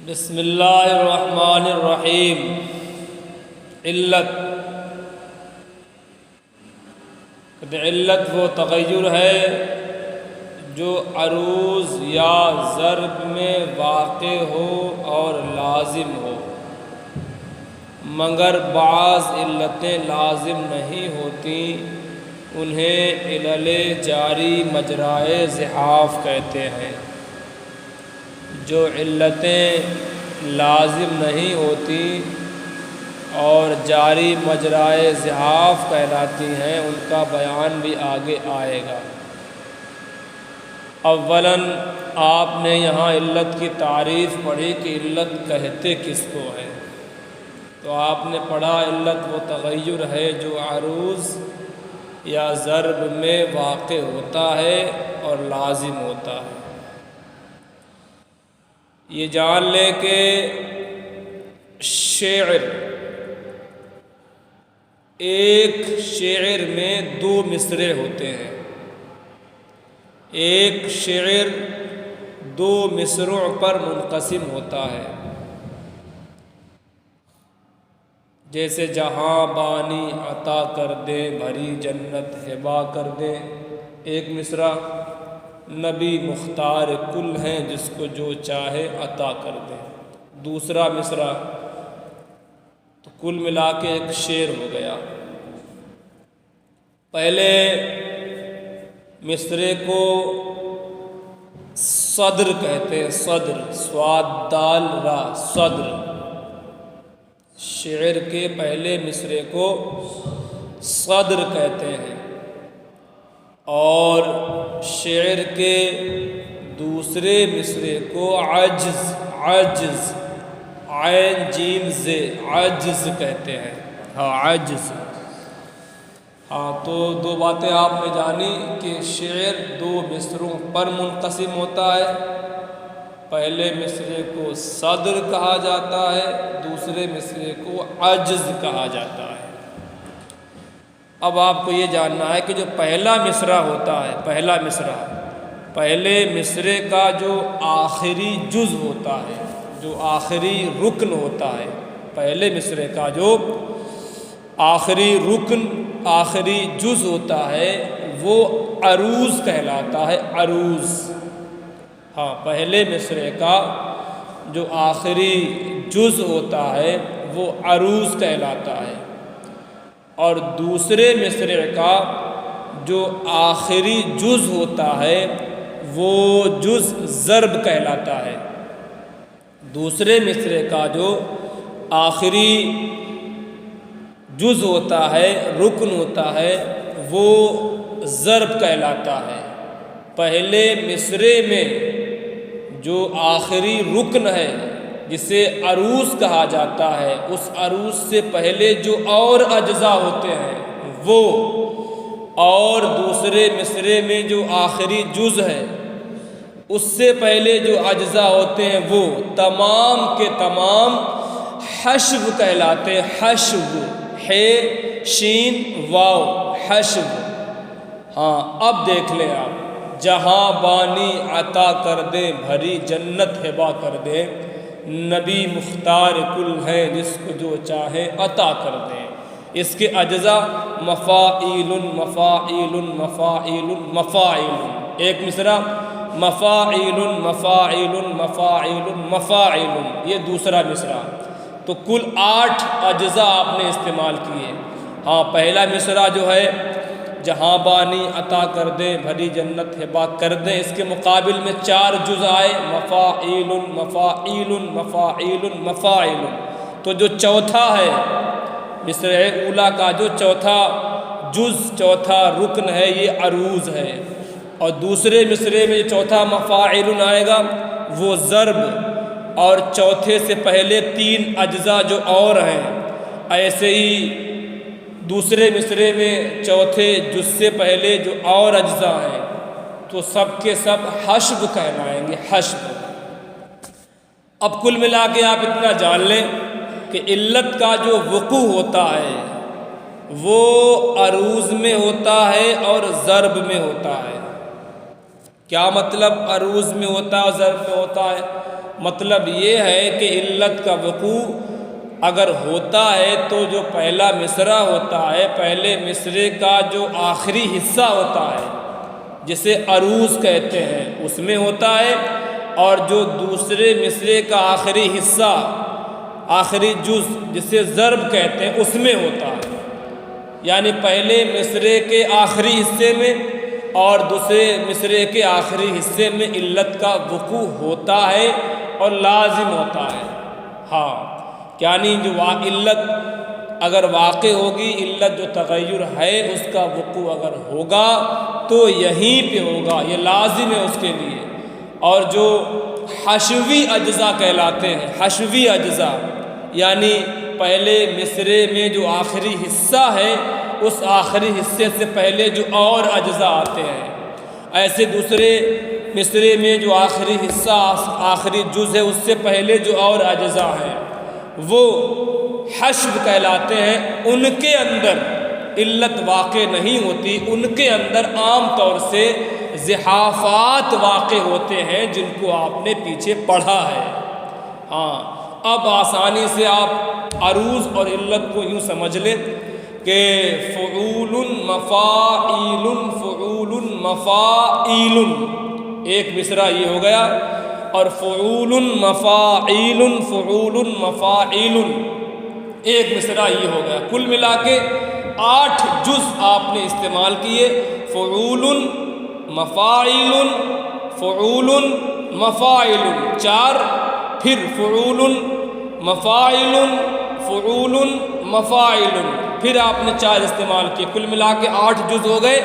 بسم اللہ الرحمن الرحیم۔ علت وہ تغیر ہے جو عروض یا ضرب میں واقع ہو اور لازم ہو، مگر بعض علتیں لازم نہیں ہوتی، انہیں علل جاری مجرائے زحاف کہتے ہیں۔ جو علتیں لازم نہیں ہوتی اور جاری مجرائے زحاف کہلاتی ہیں، ان کا بیان بھی آگے آئے گا۔ اولاً آپ نے یہاں علت کی تعریف پڑھی کہ علت کہتے کس کو ہے، تو آپ نے پڑھا علت وہ تغیر ہے جو عروض یا ضرب میں واقع ہوتا ہے اور لازم ہوتا ہے۔ یہ جان لے کہ ایک شعر میں دو مصرع ہوتے ہیں۔ ایک شعر دو مصرع پر منقسم ہوتا ہے، جیسے جہاں بانی عطا کر دے بھری جنت ہبا کر دے، ایک مصرع نبی مختار کل ہیں جس کو جو چاہے عطا کر دے، دوسرا مصرع، تو کل ملا کے ایک شعر ہو گیا۔ پہلے مصرع کو صدر کہتے ہیں، صدر، صاد دال را، صدر۔ شعر کے پہلے مصرع کو صدر کہتے ہیں، اور شعر کے دوسرے مصرع کو عجز، عجز، عین جیم ز، عجز کہتے ہیں۔ عجز۔ تو دو باتیں آپ نے جانی کہ شعر دو مصرعوں پر منقسم ہوتا ہے، پہلے مصرع کو صدر کہا جاتا ہے، دوسرے مصرع کو عجز کہا جاتا ہے۔ اب آپ کو یہ جاننا ہے کہ جو پہلا مصرع ہوتا ہے، پہلا مصرع، پہلے مصرع کا جو آخری جز ہوتا ہے، جو آخری رکن ہوتا ہے، پہلے مصرع کا جو آخری رکن، آخری جز ہوتا ہے، وہ عروض کہلاتا ہے، عروض۔ پہلے مصرع کا جو آخری جز ہوتا ہے وہ عروض کہلاتا ہے، اور دوسرے مصرع کا جو آخری جز ہوتا ہے وہ جز ضرب کہلاتا ہے۔ دوسرے مصرع کا جو آخری جز ہوتا ہے، رکن ہوتا ہے، وہ ضرب کہلاتا ہے۔ پہلے مصرع میں جو آخری رکن ہے جسے عروض کہا جاتا ہے، اس عروض سے پہلے جو اور اجزاء ہوتے ہیں وہ، اور دوسرے مصرع میں جو آخری جز ہے اس سے پہلے جو اجزاء ہوتے ہیں وہ تمام کے تمام حشو کہلاتے ہیں۔ حشو، ح شین واو، حشو۔ اب دیکھ لیں آپ، جہاں بانی عطا کر دے بھری جنت ہبا کر دے، نبی مختار کل ہے جس کو جو چاہے عطا کر دے۔ اس کے اجزاء مفاعیل، مفاعیل، مفاعیل، مفاعیل۔ ایک مصرع مفاعیل، مفاعیل، مفاعیل، مفاعیل، یہ دوسرا مصرع۔ تو کل 8 اجزاء آپ نے استعمال کیے۔ پہلا مصرع جو ہے جہاں بانی عطا کر دے بھری جنت ہبا کر دے، اس کے مقابل میں 4 جز آئے، مفاعیل، مفاعیل، مفاعیل، مفاعیل۔ تو جو چوتھا ہے مصرع اولا کا جو چوتھا جز، چوتھا رکن ہے، یہ عروض ہے، اور دوسرے مصرع میں جو چوتھا مفاعیل آئے گا وہ ضرب، اور چوتھے سے پہلے 3 اجزاء جو اور ہیں، ایسے ہی دوسرے مصرع میں چوتھے جز سے پہلے جو اور اجزاء ہیں تو سب کے سب حشو کہلائیں گے، حشو۔ اب کل ملا کے آپ اتنا جان لیں کہ علت کا جو وقوع ہوتا ہے وہ عروض میں ہوتا ہے اور ضرب میں ہوتا ہے۔ کیا مطلب عروض میں ہوتا ہے اور ضرب میں ہوتا ہے؟ مطلب یہ ہے کہ علت کا وقوع اگر ہوتا ہے تو جو پہلا مصرع ہوتا ہے، پہلے مصرعے کا جو آخری حصہ ہوتا ہے جسے عروض کہتے ہیں اس میں ہوتا ہے، اور جو دوسرے مصرعے کا آخری حصہ، آخری جز جسے ضرب کہتے ہیں اس میں ہوتا ہے۔ یعنی پہلے مصرعے کے آخری حصے میں اور دوسرے مصرعے کے آخری حصے میں علت کا وقوع ہوتا ہے اور لازم ہوتا ہے۔ ہاں، یعنی جو علت اگر واقع ہوگی، علت جو تغیر ہے اس کا وقوع اگر ہوگا تو یہیں پہ ہوگا، یہ لازم ہے اس کے لیے۔ اور جو حشوی اجزاء کہلاتے ہیں، حشوی اجزاء یعنی پہلے مصرعے میں جو آخری حصہ ہے اس آخری حصے سے پہلے جو اور اجزاء آتے ہیں، ایسے دوسرے مصرعے میں جو آخری حصہ، آخری جز ہے اس سے پہلے جو اور اجزاء ہیں وہ حشو کہلاتے ہیں۔ ان کے اندر علت واقع نہیں ہوتی، ان کے اندر عام طور سے زحافات واقع ہوتے ہیں جن کو آپ نے پیچھے پڑھا ہے۔ ہاں، اب آسانی سے آپ عروض اور علت کو یوں سمجھ لیں کہ فعول مفاعیل فعول مفاعیل، ایک مصرع یہ ہو گیا، اور فعول مفاعیل فعول مفاعیل ایک مصرع یہ ہو گیا۔ کل ملا کے 8 جز آپ نے استعمال کیے، فعول مفاعیل فعول مفاعیل 4، پھر فعول مفاعیل فعول مفاعیل، پھر آپ نے 4 استعمال کیے، کل ملا کے 8 جز ہو گئے۔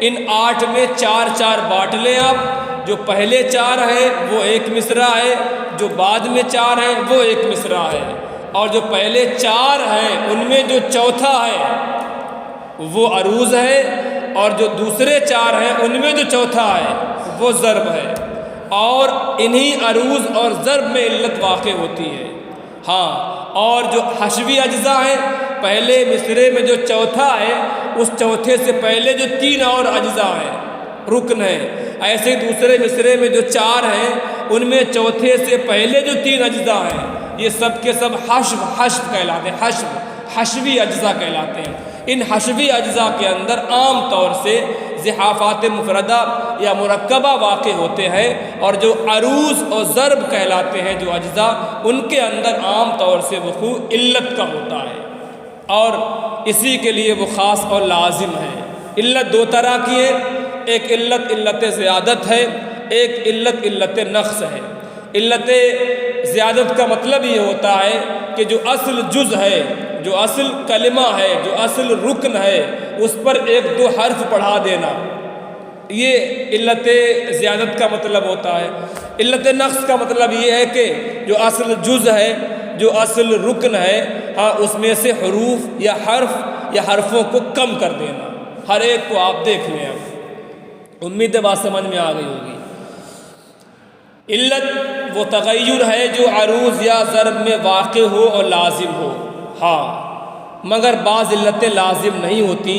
ان 8 میں 4 بانٹ لیں آپ، جو پہلے 4 ہیں وہ ایک مصرع ہے، جو بعد میں 4 ہیں وہ ایک مصرع ہے، اور جو پہلے 4 ہیں ان میں جو چوتھا ہے وہ عروض ہے، اور جو دوسرے 4 ہیں ان میں جو چوتھا ہے وہ ضرب ہے، اور انہی عروض اور ضرب میں علت واقع ہوتی ہے۔ ہاں، اور جو حشوی اجزاء ہیں، پہلے مصرعے میں جو چوتھا ہے اس چوتھے سے پہلے جو 3 اور اجزاء ہیں، رکن ہیں، ایسے دوسرے مصرعے میں جو 4 ہیں ان میں چوتھے سے پہلے جو 3 اجزاء ہیں یہ سب کے سب حشو کہلاتے ہیں، حشوی اجزاء کہلاتے ہیں۔ ان حشوی اجزاء کے اندر عام طور سے زحافات مفردہ یا مرکبہ واقع ہوتے ہیں، اور جو عروض اور ضرب کہلاتے ہیں جو اجزاء، ان کے اندر عام طور سے وقوع علت کا ہوتا ہے، اور اسی کے لیے وہ خاص اور لازم ہے۔ علت 2 طرح کی ہے، ایک علت زیادت ہے، ایک علت نقص ہے۔ علت زیادت کا مطلب یہ ہوتا ہے کہ جو اصل جز ہے، جو اصل کلمہ ہے، جو اصل رکن ہے، اس پر 1-2 حرف بڑھا دینا، یہ علت زیادت کا مطلب ہوتا ہے۔ علت نقص کا مطلب یہ ہے کہ جو اصل جز ہے، جو اصل رکن ہے، ہاں اس میں سے حروف یا حرف یا حرفوں کو کم کر دینا۔ ہر ایک کو آپ دیکھ لیں، اب امید ہے بات سمجھ میں آ گئی ہوگی۔ علت وہ تغیر ہے جو عروض یا ضرب میں واقع ہو اور لازم ہو، ہاں، مگر بعض علتیں لازم نہیں ہوتی۔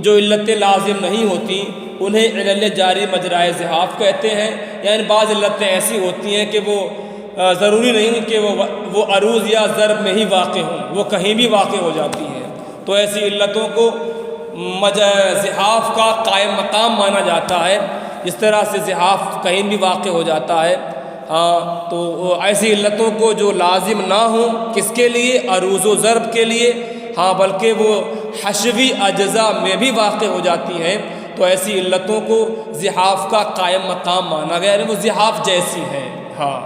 جو علتیں لازم نہیں ہوتی انہیں علل جاری مجرائے زحاف کہتے ہیں، یعنی بعض علتیں ایسی ہوتی ہیں کہ وہ ضروری نہیں کہ وہ عروض یا ضرب میں ہی واقع ہوں، وہ کہیں بھی واقع ہو جاتی ہیں، تو ایسی علتوں کو زحاف کا قائم مقام مانا جاتا ہے۔ جس طرح سے زحاف کہیں بھی واقع ہو جاتا ہے، ہاں، تو ایسی علتوں کو جو لازم نہ ہوں، کس کے لیے؟ عروض و ضرب کے لیے، ہاں، بلکہ وہ حشوی اجزاء میں بھی واقع ہو جاتی ہیں، تو ایسی علتوں کو زحاف کا قائم مقام مانا گیا، یعنی وہ زحاف جیسی ہیں۔ ہاں،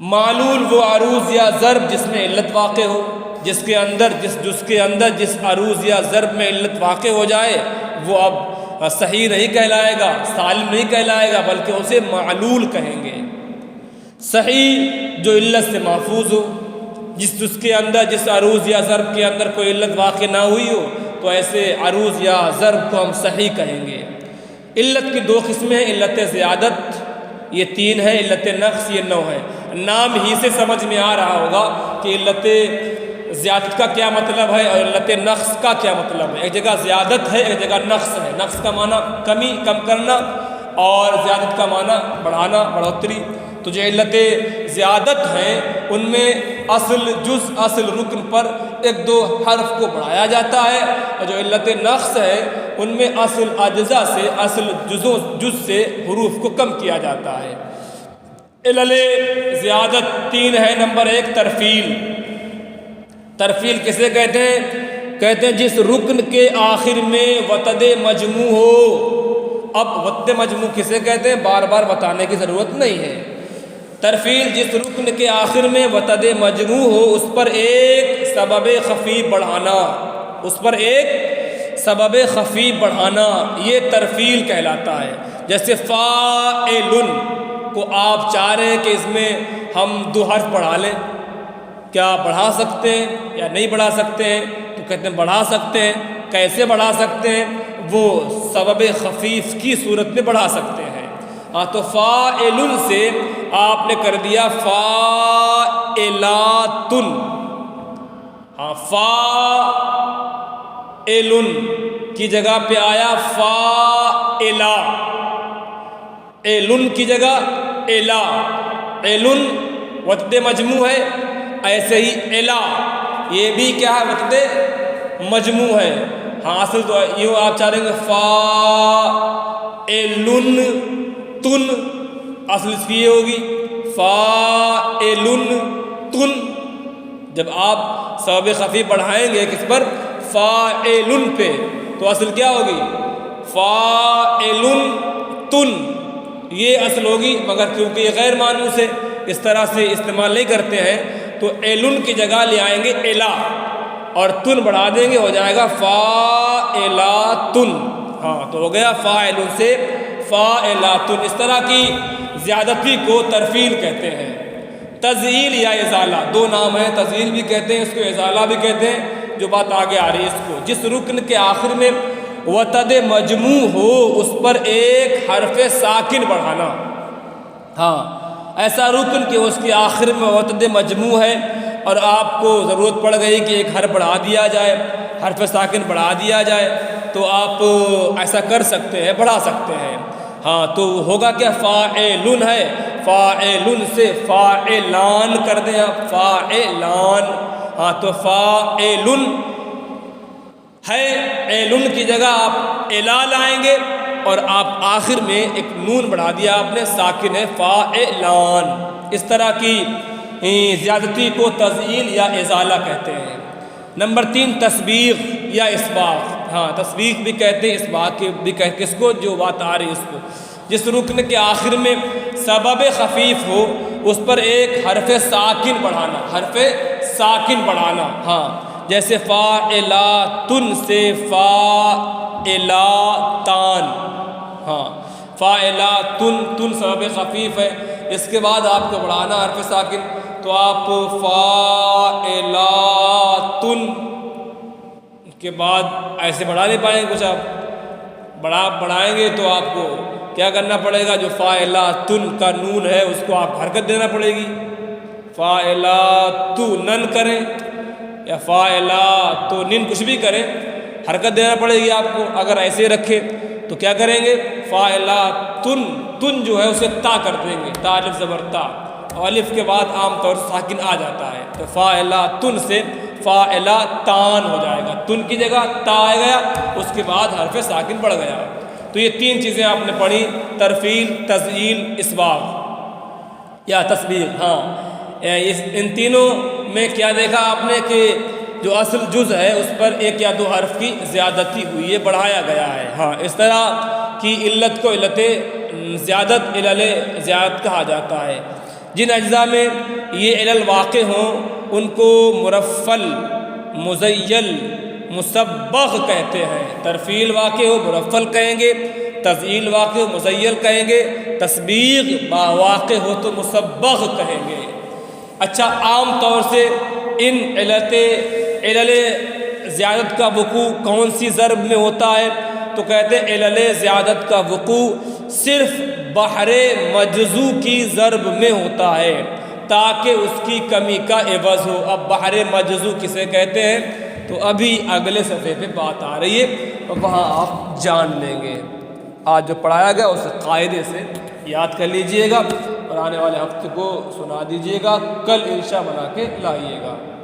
معلول وہ عروض یا ضرب جس میں علت واقع ہو، جس کے اندر جس عروض یا ضرب میں علت واقع ہو جائے وہ اب صحیح نہیں کہلائے گا، سالم نہیں کہلائے گا، بلکہ اسے معلول کہیں گے۔ صحیح جو علت سے محفوظ ہو، جس کے اندر جس عروض یا ضرب کے اندر کوئی علت واقع نہ ہوئی ہو، تو ایسے عروض یا ضرب کو ہم صحیح کہیں گے۔ علت کی 2 قسمیں ہیں، علت زیادت یہ 3 ہے، علت نقص یہ 9 ہے۔ نام ہی سے سمجھ میں آ رہا ہوگا کہ علت زیادت کا کیا مطلب ہے اور علت نقص کا کیا مطلب ہے۔ ایک جگہ زیادت ہے، ایک جگہ نقص ہے۔ نقص کا معنی کمی، کم کرنا، اور زیادت کا معنی بڑھانا، بڑھوتری۔ تو تو جو علتیں زیادت ہیں ان میں اصل جز اصل رکن پر ایک دو حرف کو بڑھایا جاتا ہے، اور جو علت نقص ہے ان میں اصل اجزاء سے اصل جز سے حروف کو کم کیا جاتا ہے۔ علل زیادت 3 ہے۔ نمبر 1 ترفیل۔ ترفیل کسے کہتے ہیں؟ کہتے ہیں جس رکن کے آخر میں وتد مجموع ہو۔ اب وتد مجموع کسے کہتے ہیں بار بار بتانے کی ضرورت نہیں ہے۔ ترفیل جس رکن کے آخر میں وتد مجموع ہو اس پر ایک سبب خفیف بڑھانا، اس پر ایک سبب خفیف بڑھانا، یہ ترفیل کہلاتا ہے۔ جیسے فاعل کو آپ چاہ رہے ہیں کہ اس میں ہم 2 حرف بڑھا لیں، کیا بڑھا سکتے ہیں یا نہیں بڑھا سکتے ہیں؟ تو کہتے ہیں بڑھا سکتے ہیں۔ کیسے بڑھا سکتے ہیں؟ وہ سبب خفیف کی صورت میں بڑھا سکتے ہیں۔ تو فاعل سے آپ نے کر دیا فاعلاتن۔ فاعل کی جگہ پہ آیا فاعلا، علن کی جگہ الا، علن وتد مجموع ہے، ایسے ہی الا یہ بھی کیا ہے وتد مجموع ہے۔ اصل تو یوں آپ چاہ رہے ہیں فاعلن تن، اصل اس کی یہ ہوگی فاعلن تن۔ جب آپ سبب خفیف بڑھائیں گے کس پر؟ فاعلن پہ، تو اصل کیا ہوگی فاعلن تن، یہ اصل ہوگی۔ مگر کیونکہ یہ غیر مانوس ہے اس طرح سے استعمال نہیں کرتے ہیں تو علن کی جگہ لے آئیں گے الا اور تن بڑھا دیں گے، ہو جائے گا فاعلاتن۔ تو ہو گیا فاعل سے فاعلاتن۔ اس طرح کی زیادتی کو ترفیل کہتے ہیں۔ تزئیل یا ازالہ 2 نام ہیں، تزئیل بھی کہتے ہیں اس کو، ازالہ بھی کہتے ہیں، جو بات آگے آ رہی ہے اس کو۔ جس رکن کے آخر میں وتد مجموع ہو اس پر ایک حرف ساکن بڑھانا۔ ایسا رکن کہ اس کے آخر میں وتد مجموع ہے اور آپ کو ضرورت پڑ گئی کہ ایک حرف بڑھا دیا جائے، حرف ساکن بڑھا دیا جائے، تو آپ ایسا کر سکتے ہیں، بڑھا سکتے ہیں۔ تو ہوگا کیا فاعلن ہے، فاعلن سے فاعلان کر دیں آپ، فاعلان۔ تو فاعلن ہے، علن کی جگہ آپ الا لائیں گے اور آپ آخر میں ایک نون بڑھا دیا آپ نے، ساکن ہے فاعلان۔ اس طرح کی زیادتی کو تزئیل یا ازالہ کہتے ہیں۔ نمبر 3 تسبیغ یا اسباغ۔ تسبیغ بھی کہتے ہیں، اسباغ بھی کہتے ہیں، اس کو جو بات آ رہی ہے اس کو۔ جس رکن کے آخر میں سبب خفیف ہو اس پر ایک حرف ساکن بڑھانا، حرف ساکن بڑھانا۔ جیسے فاعلاتن سے فاعلاتان۔ فاعلاتن، تن سبب خفیف ہے، اس کے بعد آپ کو بڑھانا حرف ساکن، تو آپ فاعلاتن کے بعد ایسے بڑھا نہیں پائیں گے کچھ، آپ بڑھائیں گے تو آپ کو کیا کرنا پڑے گا؟ جو فاعلاتن کا نون ہے اس کو آپ حرکت دینا پڑے گی، فاعلاتن کریں یا فاعلاتن کچھ بھی کریں، حرکت دینا پڑے گی آپ کو۔ اگر ایسے رکھے تو کیا کریں گے؟ فاعلاتن، تن جو ہے اسے تا کر دیں گے، تا الف زبر تا، اور الف کے بعد عام طور سے ساکن آ جاتا ہے، تو فاعلاتن سے فاعلاتان ہو جائے گا، تن کی جگہ تا آ گیا، اس کے بعد حرف ساکن بڑھ گیا۔ تو یہ 3 چیزیں آپ نے پڑھی، ترفیل، تزئیل، اسباغ یا تسبیغ۔ ان تینوں میں کیا دیکھا آپ نے کہ جو اصل جز ہے اس پر 1 یا 2 حرف کی زیادتی ہوئی ہے، بڑھایا گیا ہے۔ اس طرح کی علت کو علت زیادت، علل زیادت کہا جاتا ہے۔ جن اجزاء میں یہ علل واقع ہوں ان کو مرفل، مزیل، مسبغ کہتے ہیں۔ ترفیل واقع ہو مرفل کہیں گے، تزئیل واقع ہو مزیل کہیں گے، تسبیغ واقع ہو تو مسبغ کہیں گے۔ اچھا، عام طور سے ان علل زیادت کا وقوع کون سی ضرب میں ہوتا ہے؟ تو کہتے ہیں علل زیادت کا وقوع صرف بحر مجزو کی ضرب میں ہوتا ہے تاکہ اس کی کمی کا عوض ہو۔ اب بحر مجزو کسے کہتے ہیں تو ابھی اگلے صفحے پہ بات آ رہی ہے اور وہاں آپ جان لیں گے۔ آج جو پڑھایا گیا اسے قاعدے سے یاد کر لیجئے گا اور اور آنے والے ہفتے کو سنا دیجیے گا، کل انشاء بنا کے لائیے گا۔